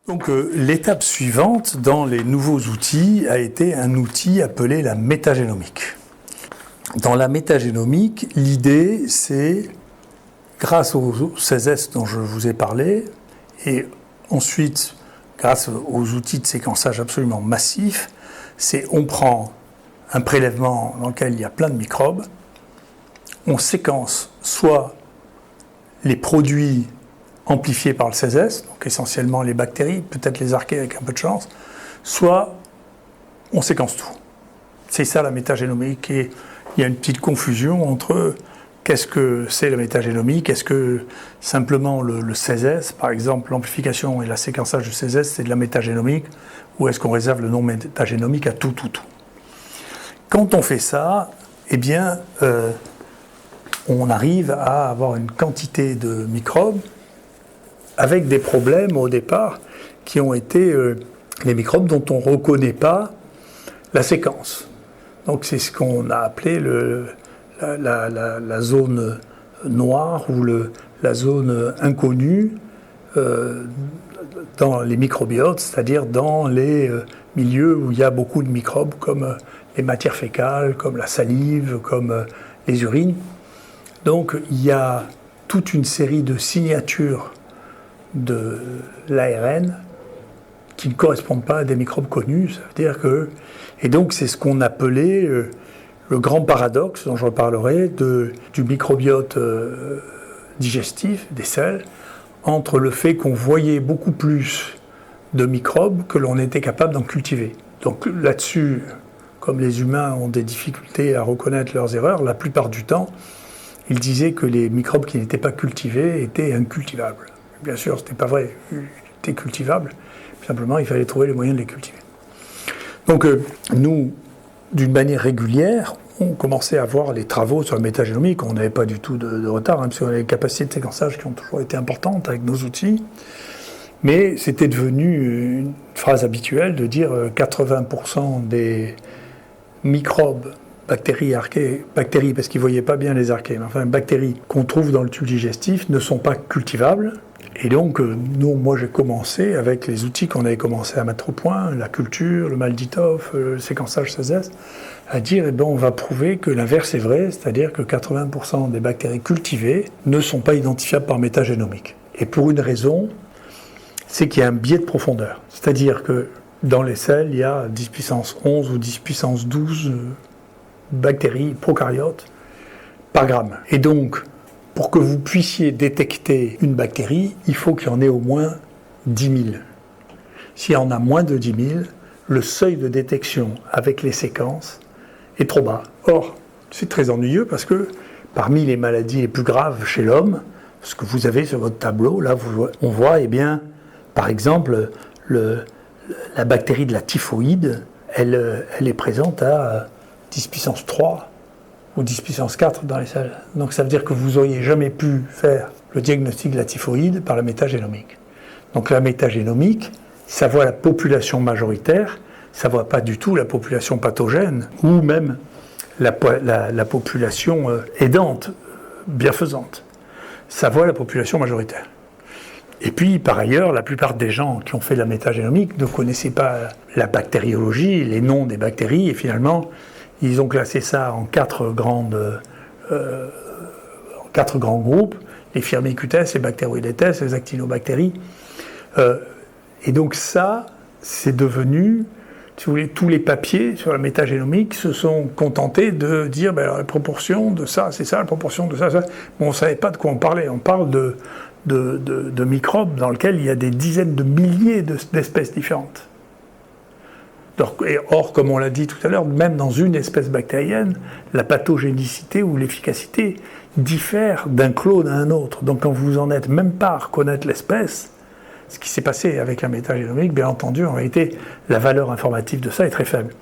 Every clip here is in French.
Donc l'étape suivante dans les nouveaux outils a été un outil appelé la métagénomique. Dans la métagénomique, l'idée c'est, grâce aux 16S dont je vous ai parlé, et ensuite grâce aux outils de séquençage absolument massifs, c'est on prend un prélèvement dans lequel il y a plein de microbes, on séquence soit les produits amplifiés par le 16S, donc essentiellement les bactéries, peut-être les archées avec un peu de chance, soit on séquence tout. C'est ça la métagénomique, et il y a une petite confusion entre qu'est-ce que c'est la métagénomique, est-ce que simplement le 16S, par exemple l'amplification et le séquençage du 16S, c'est de la métagénomique, ou est-ce qu'on réserve le nom métagénomique à tout. Quand on fait ça, eh bien, on arrive à avoir une quantité de microbes avec des problèmes au départ qui ont été les microbes dont on ne reconnaît pas la séquence. Donc c'est ce qu'on a appelé la zone noire ou la zone inconnue dans les microbiotes, c'est-à-dire dans les milieux où il y a beaucoup de microbes comme les matières fécales, comme la salive, comme les urines. Donc il y a toute une série de signatures de l'ARN qui ne correspondent pas à des microbes connus. Ça veut dire que... Et donc c'est ce qu'on appelait le grand paradoxe, dont je reparlerai, du microbiote digestif, des selles, entre le fait qu'on voyait beaucoup plus de microbes que l'on était capable d'en cultiver. Donc là-dessus, comme les humains ont des difficultés à reconnaître leurs erreurs, la plupart du temps, ils disaient que les microbes qui n'étaient pas cultivés étaient incultivables. Bien sûr, ce n'était pas vrai, ils étaient cultivables, simplement il fallait trouver les moyens de les cultiver. Donc nous, d'une manière régulière, on commençait à voir les travaux sur la métagénomique, on n'avait pas du tout de retard, parce qu'on avait des capacités de séquençage qui ont toujours été importantes avec nos outils, mais c'était devenu une phrase habituelle de dire 80% des microbes, bactéries, archées, bactéries parce qu'ils ne voyaient pas bien les archées, mais enfin bactéries qu'on trouve dans le tube digestif ne sont pas cultivables. Et donc, moi j'ai commencé avec les outils qu'on avait commencé à mettre au point, la culture, le Malditov, le séquençage 16S, à dire, on va prouver que l'inverse est vrai, c'est-à-dire que 80% des bactéries cultivées ne sont pas identifiables par métagénomique. Et pour une raison, c'est qu'il y a un biais de profondeur. C'est-à-dire que dans les selles, il y a 10 puissance 11 ou 10 puissance 12 bactéries prokaryotes par gramme. Et donc, pour que vous puissiez détecter une bactérie, il faut qu'il y en ait au moins 10 000. S'il y en a moins de 10 000, le seuil de détection avec les séquences est trop bas. Or, c'est très ennuyeux parce que parmi les maladies les plus graves chez l'homme, ce que vous avez sur votre tableau, là, on voit, par exemple, la bactérie de la typhoïde, elle est présente à 10 puissance 3 ou 10 puissance 4 dans les selles. Donc ça veut dire que vous n'auriez jamais pu faire le diagnostic de la typhoïde par la métagénomique. Donc la métagénomique, ça voit la population majoritaire, ça ne voit pas du tout la population pathogène, ou même la population aidante, bienfaisante. Ça voit la population majoritaire. Et puis, par ailleurs, la plupart des gens qui ont fait la métagénomique ne connaissaient pas la bactériologie, les noms des bactéries, et finalement, ils ont classé ça en quatre grands groupes, les Firmicutes, les Bacteroidetes, les actinobactéries. Et donc ça, c'est devenu, si vous voulez, tous les papiers sur la métagénomique se sont contentés de dire alors, la proportion de ça, c'est ça, la proportion de ça, ça. Bon, on ne savait pas de quoi on parlait. On parle de microbes dans lesquels il y a des dizaines de milliers d'espèces différentes. Or, comme on l'a dit tout à l'heure, même dans une espèce bactérienne, la pathogénicité ou l'efficacité diffère d'un clone à un autre. Donc quand vous en êtes même pas à reconnaître l'espèce, ce qui s'est passé avec la métagénomique, bien entendu, en réalité, la valeur informative de ça est très faible.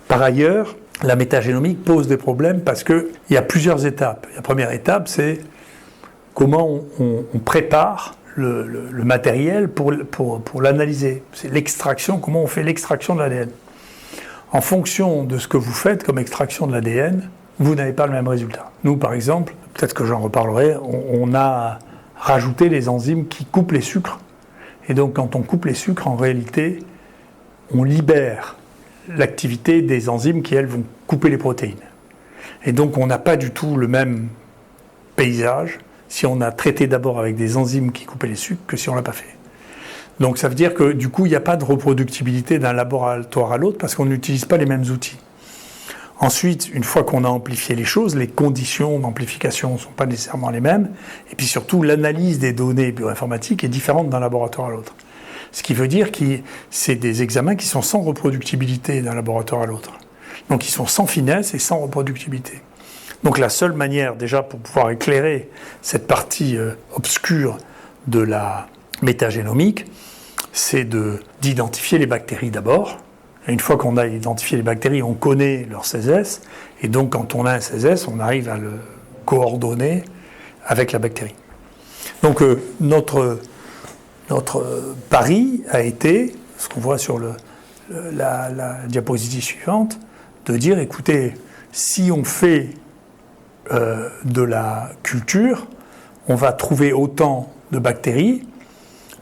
Par ailleurs, la métagénomique pose des problèmes parce qu'il y a plusieurs étapes. La première étape, c'est comment on prépare le matériel pour l'analyser. C'est l'extraction, comment on fait l'extraction de l'ADN. En fonction de ce que vous faites comme extraction de l'ADN, vous n'avez pas le même résultat. Nous, par exemple, peut-être que j'en reparlerai, on a rajouté les enzymes qui coupent les sucres Et donc quand on coupe les sucres, en réalité, on libère l'activité des enzymes qui, elles, vont couper les protéines. Et donc on n'a pas du tout le même paysage si on a traité d'abord avec des enzymes qui coupaient les sucres que si on ne l'a pas fait. Donc ça veut dire que du coup, il n'y a pas de reproductibilité d'un laboratoire à l'autre parce qu'on n'utilise pas les mêmes outils. Ensuite, une fois qu'on a amplifié les choses, les conditions d'amplification ne sont pas nécessairement les mêmes. Et puis surtout, l'analyse des données bioinformatiques est différente d'un laboratoire à l'autre. Ce qui veut dire que c'est des examens qui sont sans reproductibilité d'un laboratoire à l'autre. Donc ils sont sans finesse et sans reproductibilité. Donc la seule manière déjà pour pouvoir éclairer cette partie obscure de la métagénomique, c'est d'identifier les bactéries d'abord. Et une fois qu'on a identifié les bactéries, on connaît leur CES, et donc quand on a un CES, on arrive à le coordonner avec la bactérie. Donc notre pari a été, ce qu'on voit sur la diapositive suivante, de dire, écoutez, si on fait de la culture, on va trouver autant de bactéries,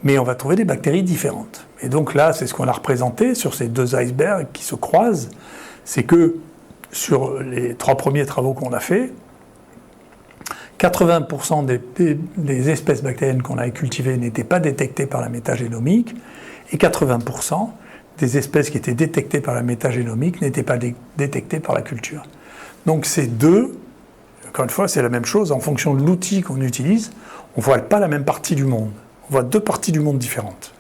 mais on va trouver des bactéries différentes. Et donc là, c'est ce qu'on a représenté sur ces deux icebergs qui se croisent, c'est que sur les 3 premiers travaux qu'on a faits, 80% des espèces bactériennes qu'on avait cultivées n'étaient pas détectées par la métagénomique, et 80% des espèces qui étaient détectées par la métagénomique n'étaient pas détectées par la culture. Donc ces deux, encore une fois, c'est la même chose, en fonction de l'outil qu'on utilise, on ne voit pas la même partie du monde. On voit 2 parties du monde différentes.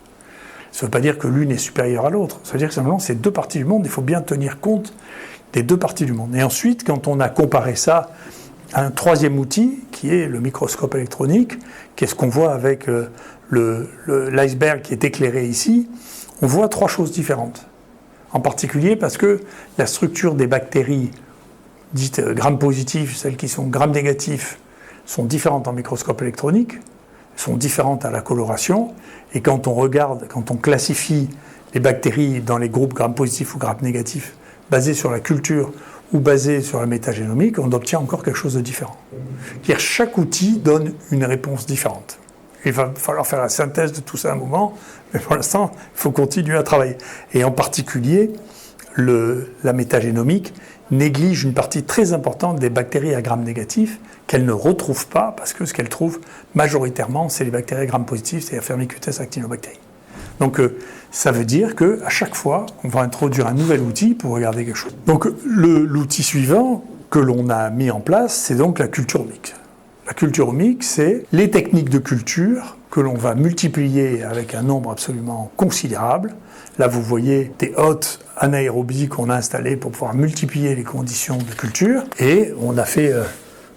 Ça ne veut pas dire que l'une est supérieure à l'autre. Ça veut dire que simplement, c'est 2 parties du monde, il faut bien tenir compte des 2 parties du monde. Et ensuite, quand on a comparé ça à un 3e outil, qui est le microscope électronique, qui est ce qu'on voit avec l'iceberg qui est éclairé ici, on voit 3 choses différentes. En particulier parce que la structure des bactéries dites gram-positives, celles qui sont gram-négatifs, sont différentes en microscope électronique, sont différentes à la coloration, et quand on regarde, quand on classifie les bactéries dans les groupes gram-positifs ou gram-négatifs, basés sur la culture ou basés sur la métagénomique, on obtient encore quelque chose de différent. C'est-à-dire chaque outil donne une réponse différente. Il va falloir faire la synthèse de tout ça à un moment, mais pour l'instant, il faut continuer à travailler. Et en particulier, la métagénomique néglige une partie très importante des bactéries à gram négatif qu'elle ne retrouve pas, parce que ce qu'elle trouve majoritairement, c'est les bactéries à gram positif, c'est-à-dire Firmicutes actinobactéries. Donc ça veut dire qu'à chaque fois, on va introduire un nouvel outil pour regarder quelque chose. Donc l'outil suivant que l'on a mis en place, c'est donc la culture omique. La culture omique, c'est les techniques de culture que l'on va multiplier avec un nombre absolument considérable. Là, vous voyez des hôtes anaérobies qu'on a installés pour pouvoir multiplier les conditions de culture. Et on a fait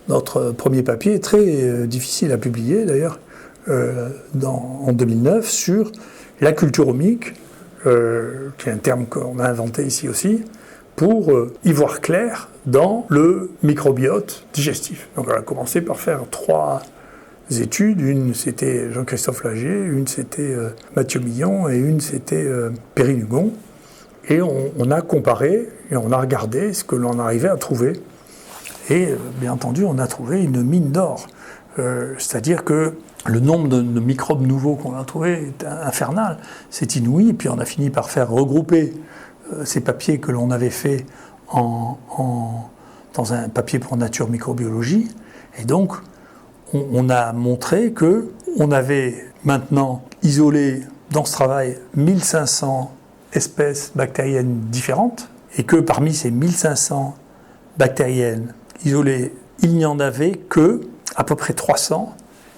notre premier papier, très difficile à publier d'ailleurs, en 2009, sur la culture omique, qui est un terme qu'on a inventé ici aussi, pour y voir clair dans le microbiote digestif. Donc on a commencé par faire 3 études. Une, c'était Jean-Christophe Lagier, une, c'était Mathieu Millon, et une, c'était Perrine Hugon. Et on a comparé, et on a regardé ce que l'on arrivait à trouver. Et bien entendu, on a trouvé une mine d'or. C'est-à-dire que le nombre de microbes nouveaux qu'on a trouvés est infernal, c'est inouï. Et puis on a fini par faire regrouper ces papiers que l'on avait faits dans un papier pour Nature Microbiologie. Et donc, on a montré qu'on avait maintenant isolé dans ce travail 1500 espèces bactériennes différentes, et que parmi ces 1500 bactériennes isolées, il n'y en avait que à peu près 300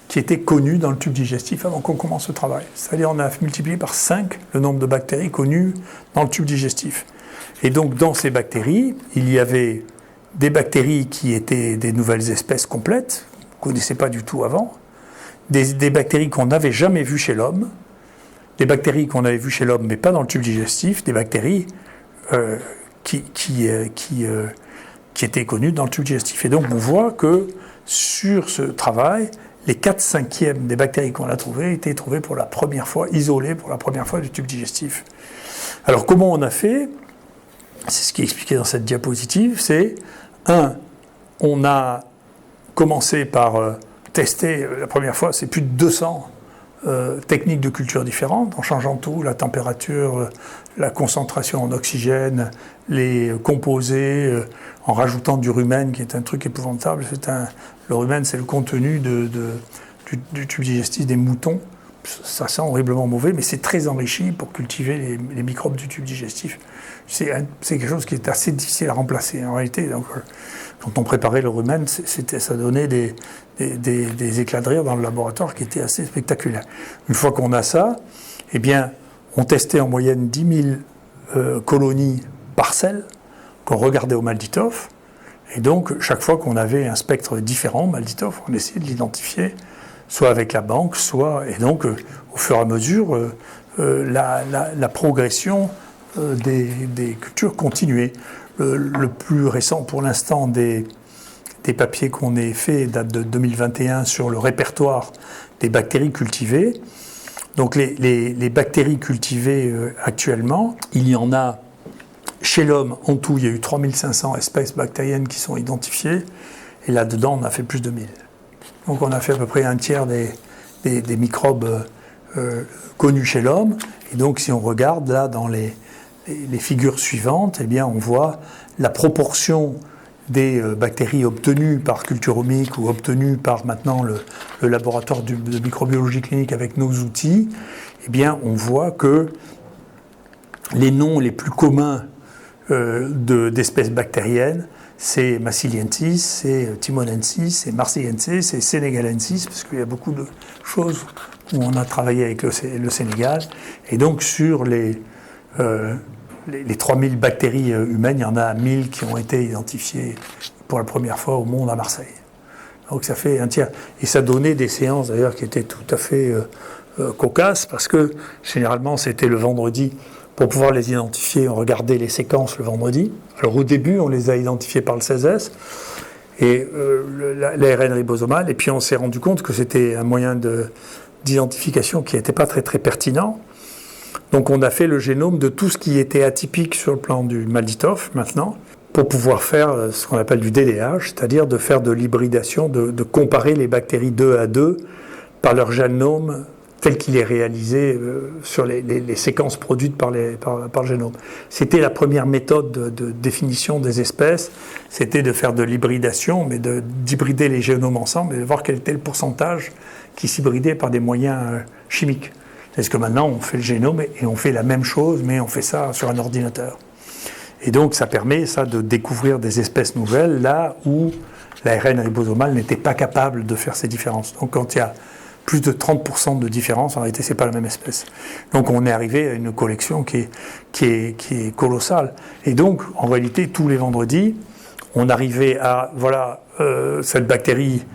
qui étaient connues dans le tube digestif avant qu'on commence le travail. C'est-à-dire on a multiplié par 5 le nombre de bactéries connues dans le tube digestif. Et donc dans ces bactéries, il y avait des bactéries qui étaient des nouvelles espèces complètes, qu'on ne connaissait pas du tout avant, des bactéries qu'on n'avait jamais vues chez l'homme, des bactéries qu'on avait vues chez l'homme mais pas dans le tube digestif, des bactéries qui étaient connues dans le tube digestif. Et donc on voit que sur ce travail, les 4/5 des bactéries qu'on a trouvées étaient trouvées pour la première fois, isolées pour la première fois du tube digestif. Alors comment on a fait ? C'est ce qui est expliqué dans cette diapositive, c'est on a commencé par tester, la première fois, c'est plus de 200 techniques de culture différentes, en changeant tout, la température, la concentration en oxygène, les composés, en rajoutant du rumen, qui est un truc épouvantable. Le rumen, c'est le contenu du tube digestif des moutons. Ça sent horriblement mauvais, mais c'est très enrichi pour cultiver les microbes du tube digestif. C'est quelque chose qui est assez difficile à remplacer en réalité. Donc, quand on préparait le rumen, ça donnait des éclats de rire dans le laboratoire qui étaient assez spectaculaires. Une fois qu'on a ça, eh bien, on testait en moyenne 10 000 colonies par cell qu'on regardait au Malditoff. Et donc, chaque fois qu'on avait un spectre différent, Malditoff, on essayait de l'identifier, soit avec la banque, et donc, au fur et à mesure, la progression des cultures continuait. Le plus récent, pour l'instant, des papiers qu'on ait fait date de 2021 sur le répertoire des bactéries cultivées. Donc, les bactéries cultivées actuellement, il y en a chez l'homme, en tout, il y a eu 3500 espèces bactériennes qui sont identifiées, et là-dedans, on a fait plus de 1000. Donc on a fait à peu près un tiers des microbes connus chez l'homme. Et donc si on regarde là dans les figures suivantes, eh bien on voit la proportion des bactéries obtenues par culture omique ou obtenues par maintenant le laboratoire de microbiologie clinique avec nos outils. Eh bien on voit que les noms les plus communs d'espèces bactériennes, c'est Massiliensis, c'est Timonensis, c'est Marseillensis, c'est Sénégalensis, parce qu'il y a beaucoup de choses où on a travaillé avec le Sénégal. Et donc sur les 3000 bactéries humaines, il y en a 1000 qui ont été identifiées pour la première fois au monde à Marseille. Donc ça fait un tiers. Et ça donnait des séances d'ailleurs qui étaient tout à fait cocasses, parce que généralement c'était le vendredi. Pour pouvoir les identifier, on regardait les séquences le vendredi. Alors au début, on les a identifiées par le 16S et l'ARN ribosomal, et puis on s'est rendu compte que c'était un moyen d'identification qui n'était pas très très pertinent. Donc on a fait le génome de tout ce qui était atypique sur le plan du Malditoff maintenant, pour pouvoir faire ce qu'on appelle du DDH, c'est-à-dire de faire de l'hybridation, de comparer les bactéries 2 à 2 par leur génome tel qu'il est réalisé sur les séquences produites par le génome. C'était la première méthode de définition des espèces, c'était de faire de l'hybridation, mais d'hybrider les génomes ensemble et de voir quel était le pourcentage qui s'hybridait par des moyens chimiques. Parce que maintenant, on fait le génome et on fait la même chose, mais on fait ça sur un ordinateur. Et donc, ça permet de découvrir des espèces nouvelles, là où l'ARN ribosomal n'était pas capable de faire ces différences. Donc, quand il y a plus de 30% de différence, en réalité, ce n'est pas la même espèce. Donc, on est arrivé à une collection qui est colossale. Et donc, en réalité, tous les vendredis, on arrivait à, cette bactérie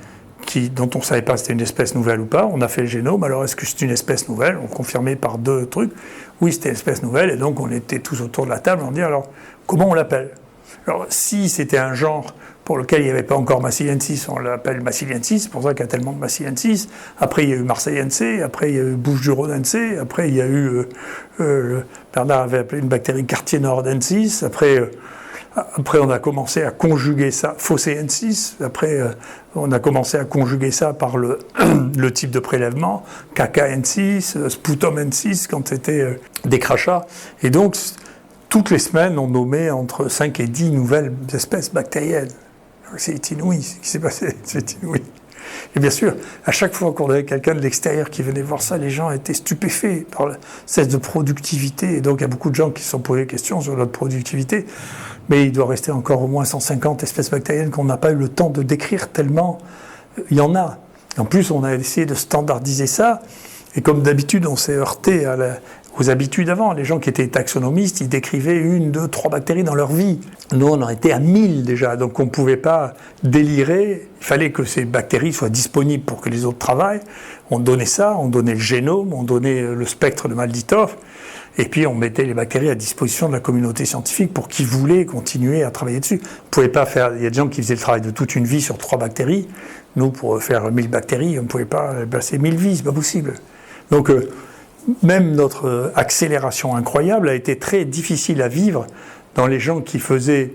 dont on ne savait pas si c'était une espèce nouvelle ou pas. On a fait le génome. Alors, est-ce que c'est une espèce nouvelle? On confirmait par 2 trucs. Oui, c'était une espèce nouvelle. Et donc, on était tous autour de la table. On dit, alors, comment on l'appelle? Alors, si c'était un genre pour lequel il n'y avait pas encore Massiliensis, on l'appelle Massiliensis, c'est pour ça qu'il y a tellement de Massiliensis. Après, il y a eu Marseillense, après, il y a eu Bouches-du-Rhônense, après, il y a eu, Bernard avait appelé une bactérie Cartier-Nordensis, après, on a commencé à conjuguer ça, Phocéensis, après, on a commencé à conjuguer ça par le type de prélèvement, Cacaensis, Sputomensis, quand c'était des crachats. Et donc, toutes les semaines, on nommait entre 5 et 10 nouvelles espèces bactériennes. C'est inouï ce qui s'est passé, c'est inouï. Et bien sûr, à chaque fois qu'on avait quelqu'un de l'extérieur qui venait voir ça, les gens étaient stupéfaits par le cesse de productivité. Et donc, il y a beaucoup de gens qui se sont posés des questions sur notre productivité. Mais il doit rester encore au moins 150 espèces bactériennes qu'on n'a pas eu le temps de décrire tellement il y en a. En plus, on a essayé de standardiser ça. Et comme d'habitude, on s'est heurté aux habitudes avant. Les gens qui étaient taxonomistes, ils décrivaient 1, 2, 3 bactéries dans leur vie. Nous, on en était à 1000 déjà, donc on ne pouvait pas délirer. Il fallait que ces bactéries soient disponibles pour que les autres travaillent. On donnait ça, on donnait le génome, on donnait le spectre de Malditoff, et puis on mettait les bactéries à disposition de la communauté scientifique pour qui voulait continuer à travailler dessus. On pouvait pas faire. Il y a des gens qui faisaient le travail de toute une vie sur 3 bactéries. Nous, pour faire 1000 bactéries, on ne pouvait pas passer 1000 vies, c'est pas possible. Donc, même notre accélération incroyable a été très difficile à vivre dans les gens qui faisaient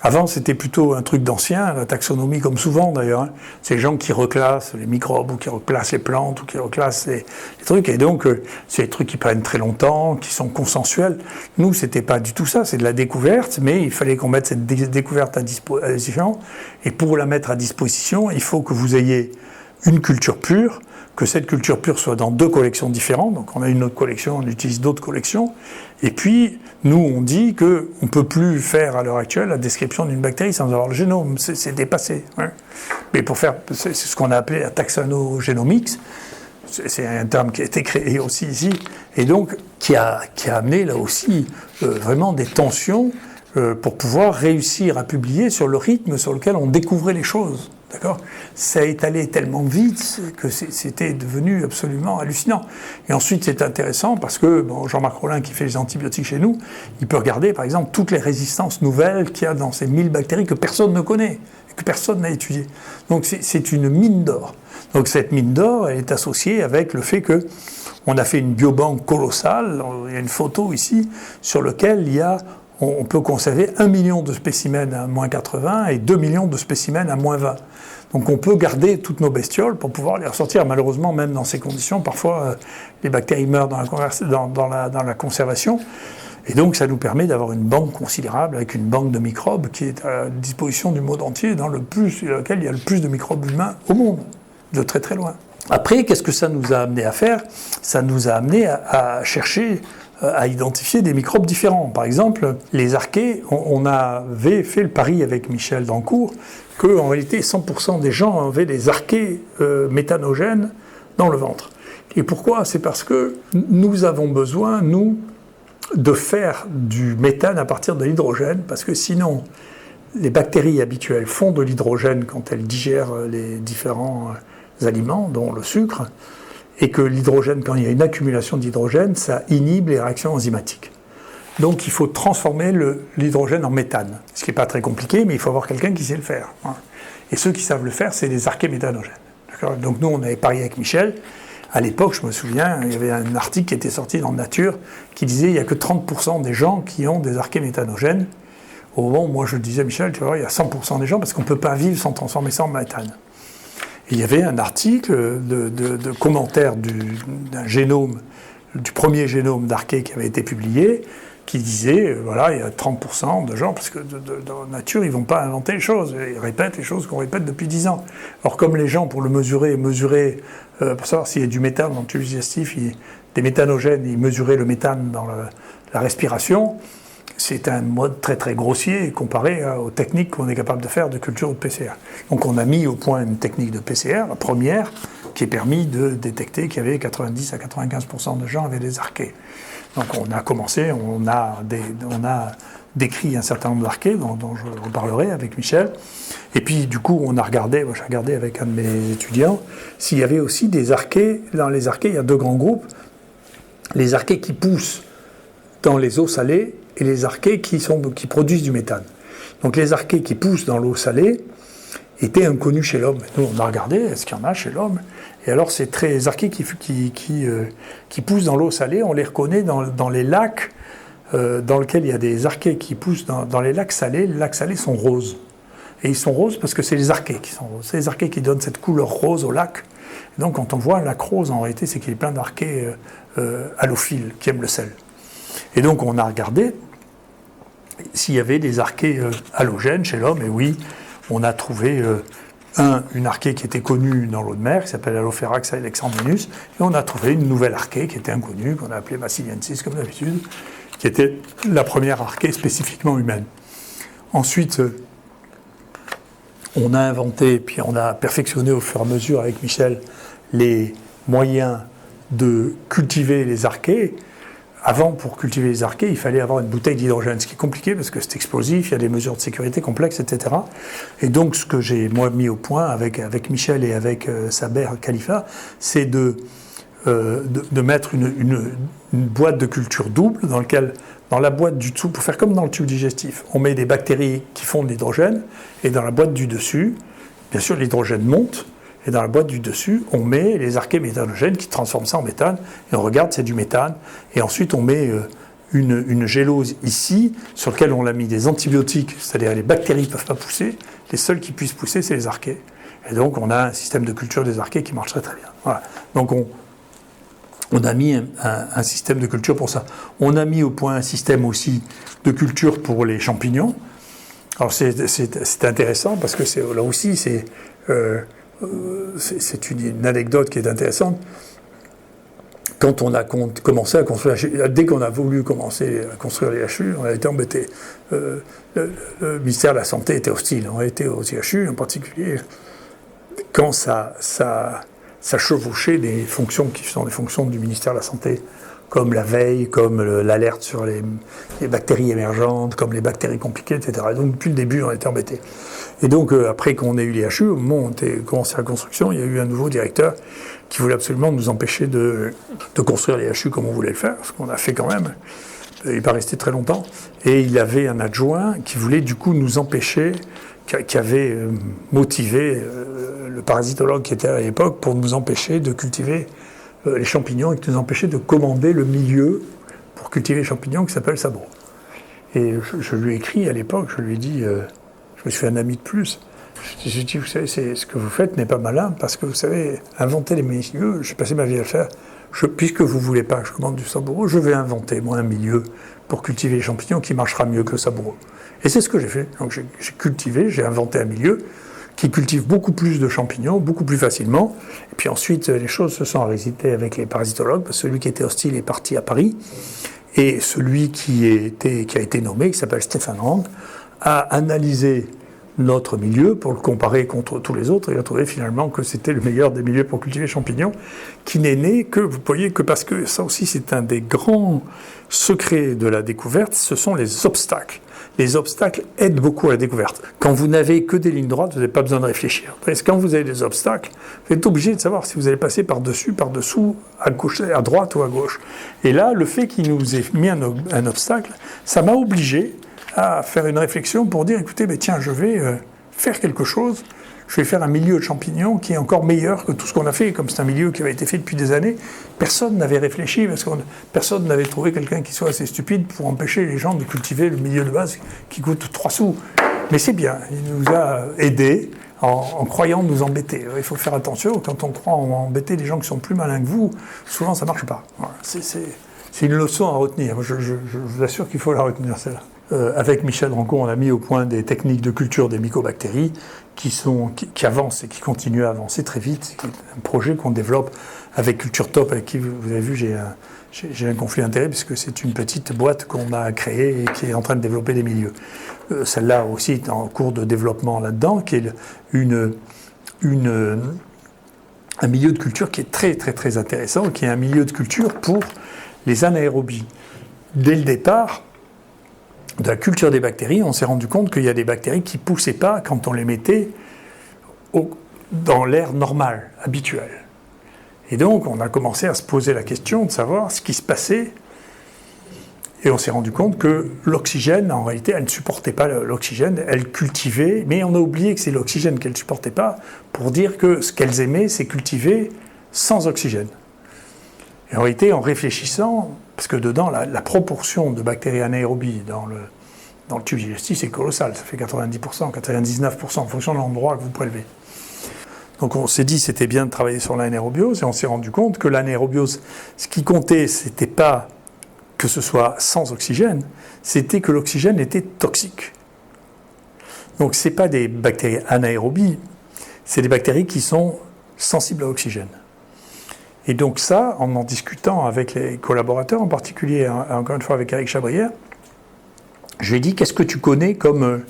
Avant, c'était plutôt un truc d'ancien, la taxonomie, comme souvent d'ailleurs. Hein. C'est les gens qui reclassent les microbes, ou qui reclassent les plantes, ou qui reclassent les trucs. Et donc, c'est des trucs qui prennent très longtemps, qui sont consensuels. Nous, c'était pas du tout ça, c'est de la découverte, mais il fallait qu'on mette cette découverte à disposition. Et pour la mettre à disposition, il faut que vous ayez une culture pure, que cette culture pure soit dans 2 collections différentes. Donc on a une autre collection, on utilise d'autres collections. Et puis, nous, on dit qu'on ne peut plus faire à l'heure actuelle la description d'une bactérie sans avoir le génome. C'est dépassé. Hein. Mais pour faire, c'est ce qu'on a appelé la taxonogénomics. C'est un terme qui a été créé aussi ici. Et donc, qui a amené là aussi vraiment des tensions pour pouvoir réussir à publier sur le rythme sur lequel on découvrait les choses. D'accord ? Ça est allé tellement vite que c'était devenu absolument hallucinant. Et ensuite, c'est intéressant parce que Jean-Marc Rollin, qui fait les antibiotiques chez nous, il peut regarder, par exemple, toutes les résistances nouvelles qu'il y a dans ces 1000 bactéries que personne ne connaît, et que personne n'a étudiées. Donc, c'est une mine d'or. Donc, cette mine d'or, elle est associée avec le fait qu'on a fait une biobanque colossale. Il y a une photo ici sur laquelle on peut conserver 1 million de spécimens à moins 80 et 2 millions de spécimens à moins 20. Donc on peut garder toutes nos bestioles pour pouvoir les ressortir. Malheureusement, même dans ces conditions, parfois les bactéries meurent dans la conservation. Et donc ça nous permet d'avoir une banque considérable avec une banque de microbes qui est à disposition du monde entier, dans lequel il y a le plus de microbes humains au monde, de très très loin. Après, qu'est-ce que ça nous a amené à faire ? Ça nous a amené à chercher, à identifier des microbes différents. Par exemple, les archées, on avait fait le pari avec Michel Dancourt qu'en réalité 100% des gens avaient des archées méthanogènes dans le ventre. Et pourquoi ? C'est parce que nous avons besoin, nous, de faire du méthane à partir de l'hydrogène, parce que sinon, les bactéries habituelles font de l'hydrogène quand elles digèrent les différents aliments, dont le sucre, et que l'hydrogène, quand il y a une accumulation d'hydrogène, ça inhibe les réactions enzymatiques. Donc il faut transformer l'hydrogène en méthane, ce qui n'est pas très compliqué, mais il faut avoir quelqu'un qui sait le faire. Hein. Et ceux qui savent le faire, c'est les archées méthanogènes. Donc nous, on avait parié avec Michel. À l'époque, je me souviens, il y avait un article qui était sorti dans Nature qui disait qu'il n'y a que 30% des gens qui ont des archées méthanogènes. Au moment où moi je disais, Michel, tu vois, il y a 100% des gens parce qu'on ne peut pas vivre sans transformer ça en méthane. Il y avait un article de commentaire d'un génome, du premier génome d'archée qui avait été publié, qui disait, voilà, il y a 30% de gens, parce que dans la nature, ils ne vont pas inventer les choses, ils répètent les choses qu'on répète depuis 10 ans. Alors comme les gens, pour le mesurer, pour savoir s'il y a du méthane dans le tube digestif, des méthanogènes, ils mesuraient le méthane dans la respiration, c'est un mode très très grossier comparé aux techniques qu'on est capable de faire de culture ou de PCR. Donc on a mis au point une technique de PCR, la première, qui a permis de détecter qu'il y avait 90 à 95% de gens avaient des archées. Donc on a commencé, on a décrit un certain nombre d'archées dont je reparlerai avec Michel. Et puis du coup j'ai regardé avec un de mes étudiants s'il y avait aussi des archées. Dans les archées, il y a 2 grands groupes. Les archées qui poussent dans les eaux salées et les archées qui produisent du méthane. Donc les archées qui poussent dans l'eau salée étaient inconnues chez l'homme. Nous, on a regardé, est-ce qu'il y en a chez l'homme ? Et alors, les archées qui poussent dans l'eau salée, on les reconnaît dans les lacs dans lesquels il y a des archées qui poussent dans les lacs salés. Les lacs salés sont roses. Et ils sont roses parce que c'est les archées qui sont roses. C'est les archées qui donnent cette couleur rose au lac. Et donc, quand on voit un lac rose, en réalité, c'est qu'il y a plein d'archées halophiles qui aiment le sel. Et donc, on a regardé s'il y avait des archées halogènes chez l'homme, et oui, on a trouvé une archée qui était connue dans l'eau de mer, qui s'appelle Halopherax alexandrinus, et on a trouvé une nouvelle archée qui était inconnue, qu'on a appelée Massiliensis comme d'habitude, qui était la première archée spécifiquement humaine. Ensuite, on a inventé, puis on a perfectionné au fur et à mesure avec Michel, les moyens de cultiver les archées. Avant, pour cultiver les archées, il fallait avoir une bouteille d'hydrogène, ce qui est compliqué parce que c'est explosif, il y a des mesures de sécurité complexes, etc. Et donc, ce que j'ai moi mis au point avec Michel et avec Saber Khalifa, c'est de mettre une boîte de culture double dans la boîte du dessous, pour faire comme dans le tube digestif, on met des bactéries qui font de l'hydrogène, et dans la boîte du dessus, bien sûr, l'hydrogène monte. Et dans la boîte du dessus, on met les archées méthanogènes qui transforment ça en méthane. Et on regarde, c'est du méthane. Et ensuite, on met une gélose ici, sur laquelle on a mis des antibiotiques, c'est-à-dire les bactéries ne peuvent pas pousser, les seuls qui puissent pousser, c'est les archées. Et donc on a un système de culture des archées qui marche très très bien. Voilà. Donc on a mis un système de culture pour ça. On a mis au point un système aussi de culture pour les champignons. Alors c'est intéressant parce que là aussi c'est une anecdote qui est intéressante. Quand on a commencé à construire, dès qu'on a voulu commencer à construire les HU, on a été embêtés. Le ministère de la Santé était hostile. On a été aux IHU, en particulier quand ça chevauchait des fonctions qui sont les fonctions du ministère de la Santé, comme la veille, comme l'alerte sur les bactéries émergentes, comme les bactéries compliquées, etc. Et donc depuis le début, on a été embêtés. Et donc après qu'on ait eu les HU, au moment où on a commencé la construction, il y a eu un nouveau directeur qui voulait absolument nous empêcher de construire les HU comme on voulait le faire, ce qu'on a fait quand même. Il n'est pas resté très longtemps. Et il avait un adjoint qui voulait du coup nous empêcher, qui avait motivé le parasitologue qui était à l'époque pour nous empêcher de cultiver les champignons et qui nous empêchait de commander le milieu pour cultiver les champignons qui s'appelle Sabro. Et je lui ai écrit à l'époque, je lui ai dit, je me suis fait un ami de plus. J'ai dit, vous savez, ce que vous faites n'est pas malin parce que vous savez, inventer les milieux, j'ai passé ma vie à le faire. Puisque vous ne voulez pas que je commande du sabro, je vais inventer, moi, un milieu pour cultiver les champignons qui marchera mieux que le sabro. Et c'est ce que j'ai fait. Donc j'ai inventé un milieu qui cultive beaucoup plus de champignons, beaucoup plus facilement. Et puis ensuite, les choses se sont arrêtées avec les parasitologues, parce que celui qui était hostile est parti à Paris. Et celui qui a été nommé, qui s'appelle Stéphane Rand, a analysé notre milieu pour le comparer contre tous les autres, et il a trouvé finalement que c'était le meilleur des milieux pour cultiver les champignons, qui n'est né que, vous voyez, que parce que ça aussi c'est un des grands secrets de la découverte, ce sont les obstacles. Les obstacles aident beaucoup à la découverte. Quand vous n'avez que des lignes droites, vous n'avez pas besoin de réfléchir. Parce que quand vous avez des obstacles, vous êtes obligé de savoir si vous allez passer par-dessus, par-dessous, à gauche, à droite ou à gauche. Et là, le fait qu'il nous ait mis un obstacle, ça m'a obligé à faire une réflexion pour dire, écoutez, mais tiens, je vais faire quelque chose, je vais faire un milieu de champignons qui est encore meilleur que tout ce qu'on a fait, comme c'est un milieu qui avait été fait depuis des années. Personne n'avait réfléchi, parce que personne n'avait trouvé quelqu'un qui soit assez stupide pour empêcher les gens de cultiver le milieu de base qui coûte 3 sous. Mais c'est bien, il nous a aidés en croyant nous embêter. Il faut faire attention, quand on croit embêter des gens qui sont plus malins que vous, souvent ça ne marche pas. Voilà. C'est une leçon à retenir, je vous assure qu'il faut la retenir, celle-là. Avec Michel Ranco, on a mis au point des techniques de culture des mycobactéries qui avancent et qui continuent à avancer très vite. C'est un projet qu'on développe avec Culture Top, avec qui, vous avez vu, j'ai un conflit d'intérêt, puisque c'est une petite boîte qu'on a créée et qui est en train de développer des milieux. Celle-là aussi est en cours de développement là-dedans, qui est un milieu de culture qui est très, très, très intéressant, qui est un milieu de culture pour les anaérobies. Dès le départ, de la culture des bactéries, on s'est rendu compte qu'il y a des bactéries qui ne poussaient pas quand on les mettait dans l'air normal, habituel. Et donc, on a commencé à se poser la question de savoir ce qui se passait. Et on s'est rendu compte que l'oxygène, en réalité, elle ne supportait pas l'oxygène, elle cultivait, mais on a oublié que c'est l'oxygène qu'elle ne supportait pas, pour dire que ce qu'elles aimaient, c'est cultiver sans oxygène. Et en réalité, en réfléchissant, parce que dedans, la proportion de bactéries anaérobies dans le tube digestif, c'est colossal. Ça fait 90%, 99% en fonction de l'endroit que vous prélevez. Donc on s'est dit c'était bien de travailler sur l'anaérobiose, et on s'est rendu compte que l'anaérobiose, ce qui comptait, c'était pas que ce soit sans oxygène, c'était que l'oxygène était toxique. Donc ce n'est pas des bactéries anaérobies, c'est des bactéries qui sont sensibles à l'oxygène. Et donc ça, en discutant avec les collaborateurs, en particulier, encore une fois, avec Eric Chabrière, je lui ai dit, qu'est-ce que tu connais comme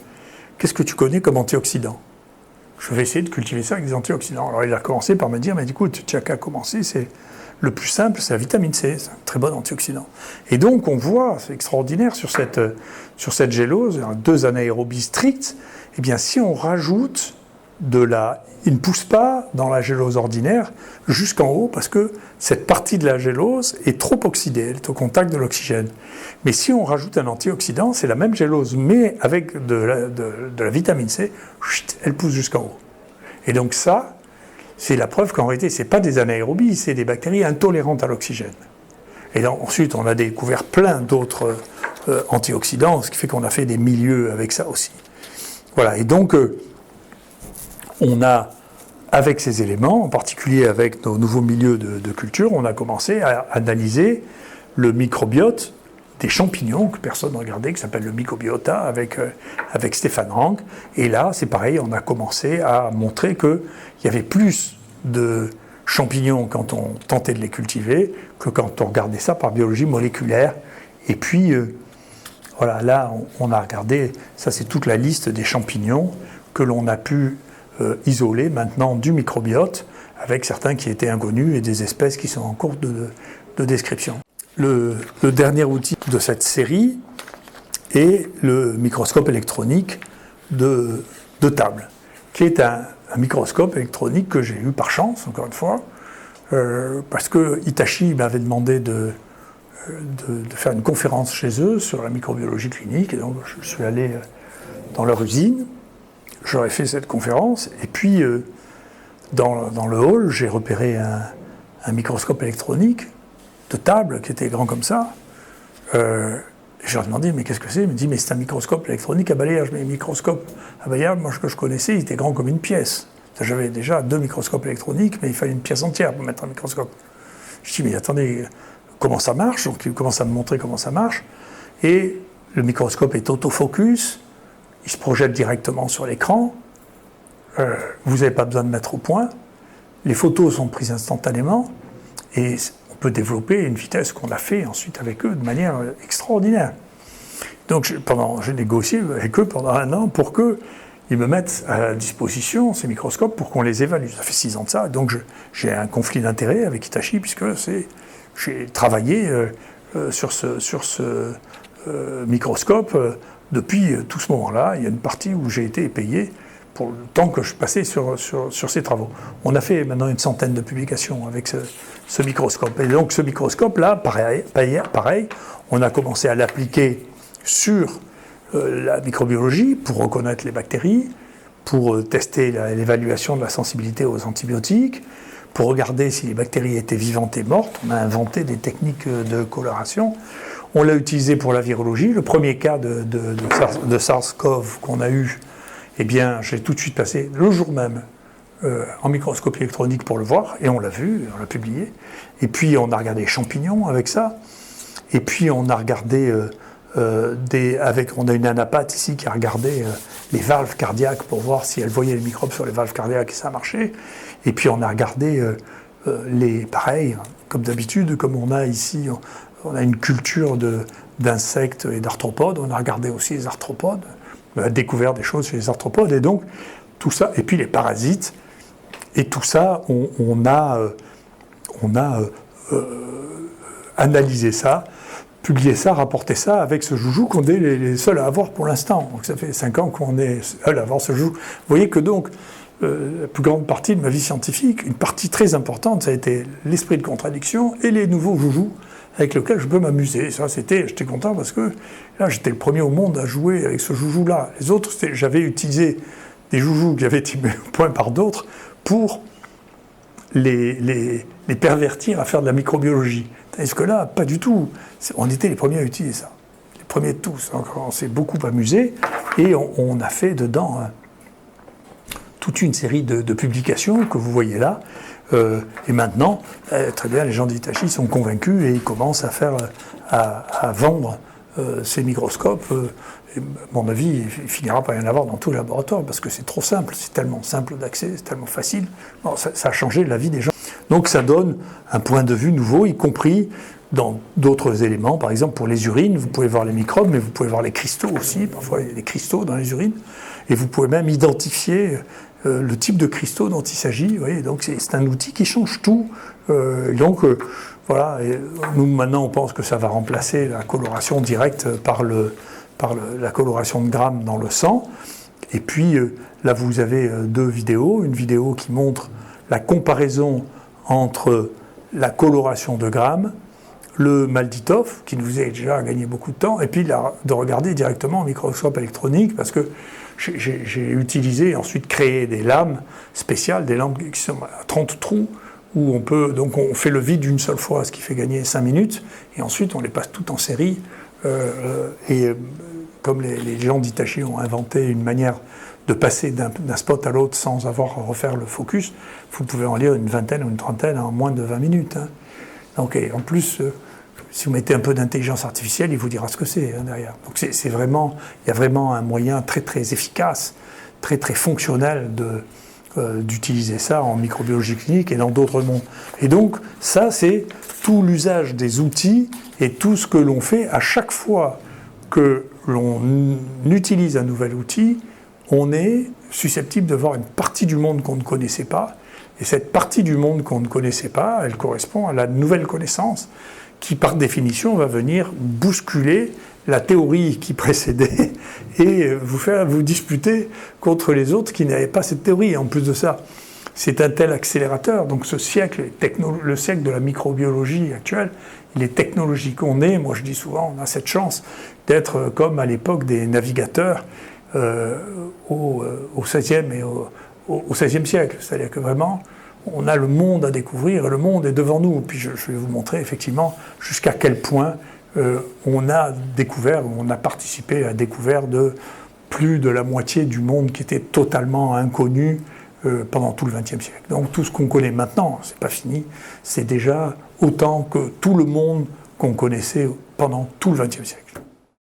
antioxydant ? Je vais essayer de cultiver ça avec des antioxydants. Alors il a commencé par me dire, mais écoute, tu n'as qu'à commencer, c'est le plus simple, c'est la vitamine C, c'est un très bon antioxydant. Et donc on voit, c'est extraordinaire, sur cette gélose, 2 anaérobies strictes, eh bien si on rajoute il ne pousse pas dans la gélose ordinaire jusqu'en haut parce que cette partie de la gélose est trop oxydée, elle est au contact de l'oxygène. Mais si on rajoute un antioxydant, c'est la même gélose, mais avec de la vitamine C, elle pousse jusqu'en haut. Et donc ça, c'est la preuve qu'en réalité, ce n'est pas des anaérobies, c'est des bactéries intolérantes à l'oxygène. Et ensuite, on a découvert plein d'autres antioxydants, ce qui fait qu'on a fait des milieux avec ça aussi. Voilà, et donc, on a, avec ces éléments, en particulier avec nos nouveaux milieux de culture, on a commencé à analyser le microbiote des champignons que personne ne regardait, qui s'appelle le mycobiota, avec Stéphane Rank. Et là, c'est pareil, on a commencé à montrer qu'il y avait plus de champignons quand on tentait de les cultiver que quand on regardait ça par biologie moléculaire. Et puis, voilà, là, on a regardé, ça c'est toute la liste des champignons que l'on a pu isoler maintenant du microbiote, avec certains qui étaient inconnus et des espèces qui sont en cours de description. Le dernier outil de cette série est le microscope électronique de table, qui est un microscope électronique que j'ai eu par chance, encore une fois, parce que Hitachi m'avait demandé de faire une conférence chez eux sur la microbiologie clinique, et donc je suis allé dans leur usine, j'aurais fait cette conférence, et puis dans le hall, j'ai repéré un microscope électronique de table qui était grand comme ça. Je leur ai demandé, mais qu'est-ce que c'est? Il me dit, mais c'est un microscope électronique à balayage. Mais les microscopes à balayage, moi, ce que je connaissais, il était grand comme une pièce. J'avais déjà 2 microscopes électroniques, mais il fallait une pièce entière pour mettre un microscope. Je dis, mais attendez, comment ça marche? Donc il commence à me montrer comment ça marche. Et le microscope est autofocus, il se projette directement sur l'écran. Vous n'avez pas besoin de mettre au point. Les photos sont prises instantanément. Et on peut développer une vitesse qu'on a fait ensuite avec eux de manière extraordinaire. Donc j'ai négocié avec eux pendant 1 an pour qu'ils me mettent à disposition ces microscopes pour qu'on les évalue. Ça fait 6 ans de ça, donc j'ai un conflit d'intérêt avec Hitachi puisque j'ai travaillé sur ce microscope depuis tout ce moment-là. Il y a une partie où j'ai été payé pour le temps que je passais sur ces travaux. On a fait maintenant une centaine de publications avec ce microscope. Et donc ce microscope-là, pareil, on a commencé à l'appliquer sur la microbiologie pour reconnaître les bactéries, pour tester l'évaluation de la sensibilité aux antibiotiques, pour regarder si les bactéries étaient vivantes et mortes. On a inventé des techniques de coloration. On l'a utilisé pour la virologie. Le premier cas de SARS-CoV qu'on a eu, eh bien, j'ai tout de suite passé le jour même en microscopie électronique pour le voir, et on l'a vu, on l'a publié. Et puis on a regardé les champignons avec ça, et puis on a regardé on a une anapathe ici qui a regardé les valves cardiaques pour voir si elle voyait les microbes sur les valves cardiaques, et ça a marché. Et puis on a regardé pareil, comme d'habitude, comme on a ici, on a une culture d'insectes et d'arthropodes, on a regardé aussi les arthropodes, on a découvert des choses chez les arthropodes, et donc tout ça, et puis les parasites, et tout ça, on a analysé ça, publié ça, rapporté ça avec ce joujou qu'on est les seuls à avoir pour l'instant. Donc ça fait 5 ans qu'on est seuls à avoir ce joujou. Vous voyez que donc, la plus grande partie de ma vie scientifique, une partie très importante, ça a été l'esprit de contradiction et les nouveaux joujous avec lesquels je peux m'amuser. Ça, j'étais content parce que là, j'étais le premier au monde à jouer avec ce joujou-là. Les autres, j'avais utilisé des joujous qui avaient été mis au point par d'autres pour les pervertir à faire de la microbiologie. Tandis que là, pas du tout. On était les premiers à utiliser ça. Les premiers de tous. Donc, on s'est beaucoup amusé et on a fait dedans toute une série de publications que vous voyez là. Et maintenant, très bien, les gens d'Hitachi sont convaincus et ils commencent à vendre ces microscopes. Et à mon avis, il finira par y en avoir dans tous les laboratoires parce que c'est trop simple, c'est tellement simple d'accès, c'est tellement facile. Bon, ça a changé la vie des gens. Donc ça donne un point de vue nouveau, y compris dans d'autres éléments. Par exemple, pour les urines, vous pouvez voir les microbes, mais vous pouvez voir les cristaux aussi. Parfois, il y a des cristaux dans les urines. Et vous pouvez même identifier le type de cristaux dont il s'agit. Vous voyez, donc c'est un outil qui change tout. Voilà. Et nous, maintenant, on pense que ça va remplacer la coloration directe par la coloration de grammes dans le sang. Et puis, là, vous avez 2 vidéos. Une vidéo qui montre la comparaison entre la coloration de grammes, le Malditov, qui nous a déjà gagné beaucoup de temps, et puis de regarder directement en microscope électronique, parce que j'ai utilisé et ensuite créé des lames spéciales, des lampes qui sont à 30 trous, où on fait le vide une seule fois, ce qui fait gagner 5 minutes, et ensuite on les passe toutes en série. Comme les gens d'Hitachi ont inventé une manière de passer d'un spot à l'autre sans avoir à refaire le focus, vous pouvez en lire une vingtaine ou une trentaine en moins de 20 minutes. Hein. Donc, et en plus, si vous mettez un peu d'intelligence artificielle, il vous dira ce que c'est derrière. Donc il y a vraiment un moyen très très efficace, très très fonctionnel d'utiliser ça en microbiologie clinique et dans d'autres mondes. Et donc ça, c'est tout l'usage des outils et tout ce que l'on fait à chaque fois que l'on utilise un nouvel outil, on est susceptible de voir une partie du monde qu'on ne connaissait pas. Et cette partie du monde qu'on ne connaissait pas, elle correspond à la nouvelle connaissance qui, par définition, va venir bousculer la théorie qui précédait et vous disputer contre les autres qui n'avaient pas cette théorie. En plus de ça, c'est un tel accélérateur. Donc ce siècle, le siècle de la microbiologie actuelle, les technologies qu'on est, moi je dis souvent, on a cette chance d'être comme à l'époque des navigateurs au XVIe et au XVIe siècle. C'est-à-dire que vraiment, on a le monde à découvrir et le monde est devant nous. Puis je vais vous montrer effectivement jusqu'à quel point on a découvert, on a participé à la découverte de plus de la moitié du monde qui était totalement inconnu pendant tout le XXe siècle. Donc tout ce qu'on connaît maintenant, c'est pas fini, c'est déjà autant que tout le monde qu'on connaissait pendant tout le XXe siècle.